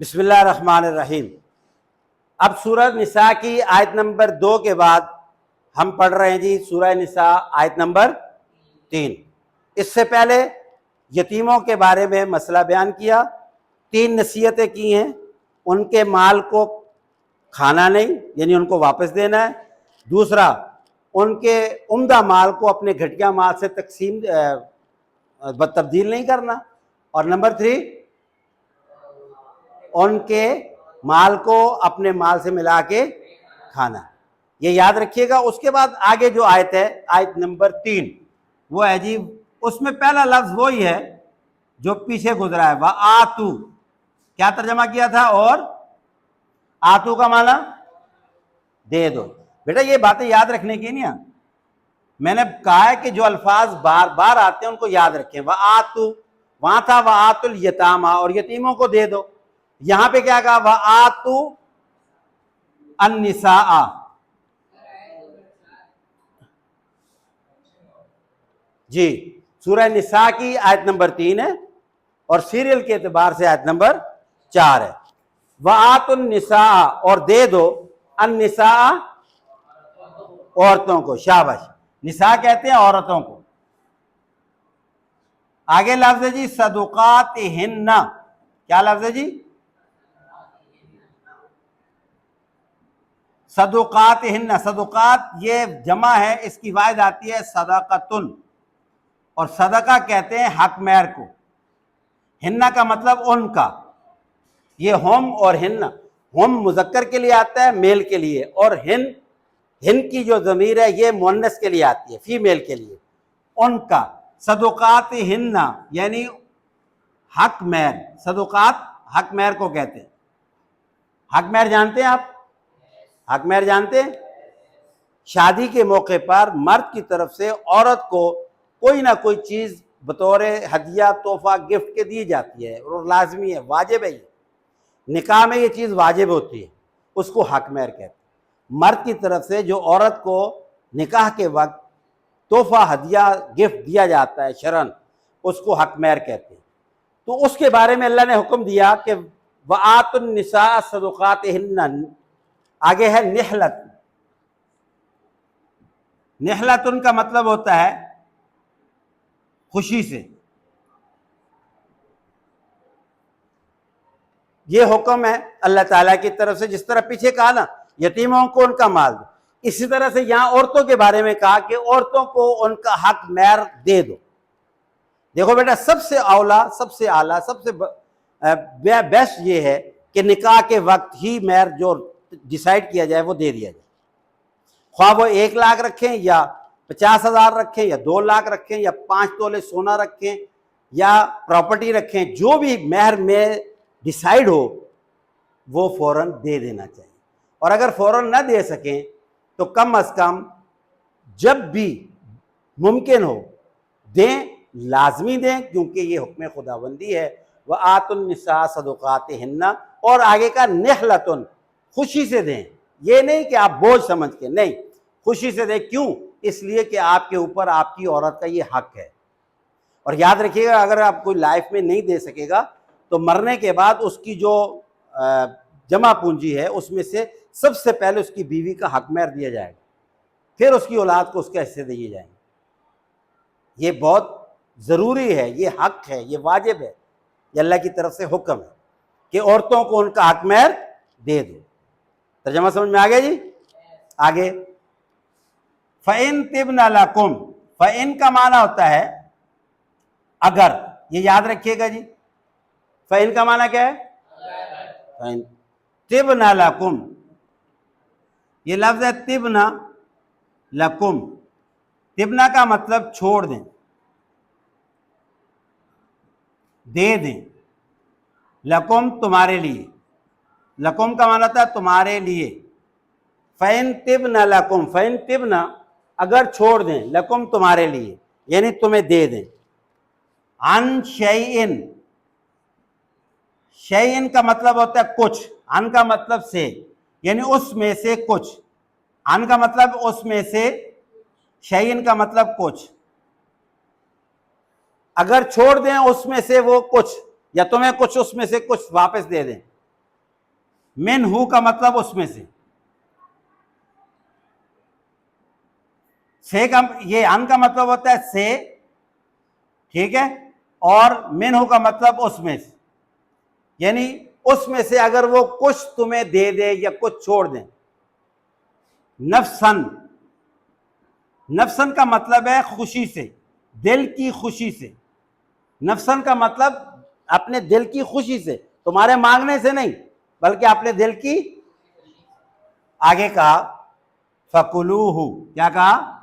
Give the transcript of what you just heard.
बिस्मिल्लाहिर्रहमानिर्रहीम। अब सूरह निसा की आयत नंबर 2 के बाद हम पढ़ रहे हैं जी सूरह निसा आयत नंबर 3। इससे पहले यतीमों के बारे में मसला बयान किया, 3 नसीहतें की हैं। उनके माल को खाना नहीं, यानी उनको वापस देना है। दूसरा, उनके उम्दा माल को अपने घटिया माल से तब्दील नहीं करना। और नंबर 3, उनके माल को अपने माल से मिला के खाना। ये याद रखिएगा। उसके बाद आगे जो आयत है, आयत नंबर 3, वो है जी, उसमें पहला लफ्ज वही है जो पीछे गुजरा है, वह आतू। क्या तर्जमा किया था? और आतू का माना दे दो। बेटा ये बातें याद रखने की नहीं है। मैंने कहा है कि जो अल्फाज बार बार आते हैं उनको याद रखें। वह आतू, वहां था वह आतुल यतामा, और यतीमों को दे दो। यहां पे क्या कहा? वह आतू अन्निसा। जी, सूरह निसा की आयत नंबर 3 है और सीरियल के एतबार से आयत नंबर 4 है। वह आतुन निसा, और दे दो अन्निसा, औरतों को। शाबाश, निसा कहते हैं औरतों को। आगे लफ्ज है जी सदुकात हिन्ना। क्या लफ्ज है जी? सदुकात हिन्ना। सदुकात ये जमा है, इसकी वाहिद आती है सदाकतुन, और सदका कहते हैं हक मैर को। हिन्ना का मतलब उनका। ये हम और हिन्ना, हम मुजक्कर के लिए आता है, मेल के लिए, और हिन की जो ज़मीर है ये मुअन्नस के लिए आती है, फीमेल के लिए। उनका सदुकात हिन्ना यानी हक मैर। सदुकात हक मैर को कहते हैं। हक मैर जानते हैं आप? हक मैर जानते हैं? शादी के मौके पर मर्द की तरफ से औरत को कोई ना कोई चीज बतौर हदिया, तोहफा, गिफ्ट के दी जाती है, और लाजमी है, वाजिब है। निकाह में ये चीज वाजिब होती है, उसको हक मैर कहते हैं। मर्द की तरफ से जो औरत को निकाह के वक्त तोहफा, हदिया, गिफ्ट दिया जाता है शरन, उसको हक मैर कहते हैं। तो उसके बारे में अल्लाह ने हुक्म दिया कि वआतुन निसा सदुकातिहिन्ना। आगे है निहलत। निहलतुन का मतलब होता है खुशी से। ये हुक्म है अल्लाह ताला की तरफ से। जिस तरह पीछे कहा ना यतीमों को उनका माल दो, इसी तरह से यहां औरतों के बारे में कहा कि औरतों को उनका हक मैर दे दो। देखो बेटा, सबसे औला, सबसे आला, सबसे बेस्ट ये है कि निकाह के वक्त ही मैर जो डिसाइड किया जाए वो दे दिया जाए। ख्वाह वो 1 लाख रखें या 50,000 रखें या 2 लाख रखें या 5 तोले सोना रखें या प्रॉपर्टी रखें, जो भी महर में डिसाइड हो वो फौरन दे देना चाहिए। और अगर फौरन ना दे सकें तो कम अज कम जब भी मुमकिन हो दें, लाजमी दें, क्योंकि ये हुक्म खुदाबंदी है। वह आतुन निसा सदुकातिहिन्ना, और आगे का निहलतुन, खुशी से दें। ये नहीं कि आप बोझ समझ के, नहीं, खुशी से दें। क्यों? इसलिए कि आपके ऊपर आपकी औरत का ये हक है। और याद रखिएगा, अगर आप कोई लाइफ में नहीं दे सकेगा तो मरने के बाद उसकी जो जमा पूंजी है उसमें से सबसे पहले उसकी बीवी का हक मैर दिया जाएगा, फिर उसकी औलाद को उसके हिस्से दिए जाएंगे। ये बहुत ज़रूरी है, ये हक है, ये वाजिब है, ये अल्लाह की तरफ से हुक्म है कि औरतों को उनका हक मैर दे दो। तर्जमा समझ में आ गया जी? आगे फ़इन तिब्ना लकुम। फ़इन का माना होता है अगर। ये याद रखिएगा जी, फ़इन का माना क्या है? फ़इन तिब्ना लकुम। ये लफ्ज़ है तिब्ना लकुम। तिब्ना का मतलब छोड़ दें, दे दें। लकुम तुम्हारे लिए। लकुम का माना था तुम्हारे लिए। फ़इन तिब्ना लकुम। फ़इन तिब्ना अगर छोड़ दें, लकुम तुम्हारे लिए, यानी तुम्हें दे दें। अन शैइन। शैइन का मतलब होता है कुछ। अन का मतलब से, यानी उसमें से कुछ। अन का मतलब उसमें से, शैइन का मतलब कुछ। अगर छोड़ दें उसमें से वो कुछ, या तुम्हें कुछ उसमें से कुछ वापस दे दें, मिन हु का मतलब उसमें से का, ये अन का मतलब होता है से, ठीक है, और मिन हु का मतलब उसमें से, यानी उसमें से अगर वो कुछ तुम्हें दे दे या कुछ छोड़ दे। नफ्सन, नफ्सन का मतलब है खुशी से, दिल की खुशी से। नफ्सन का मतलब अपने दिल की खुशी से, तुम्हारे मांगने से नहीं, बल्कि अपने दिल की। आगे कहा फकुलूहु, क्या कहा?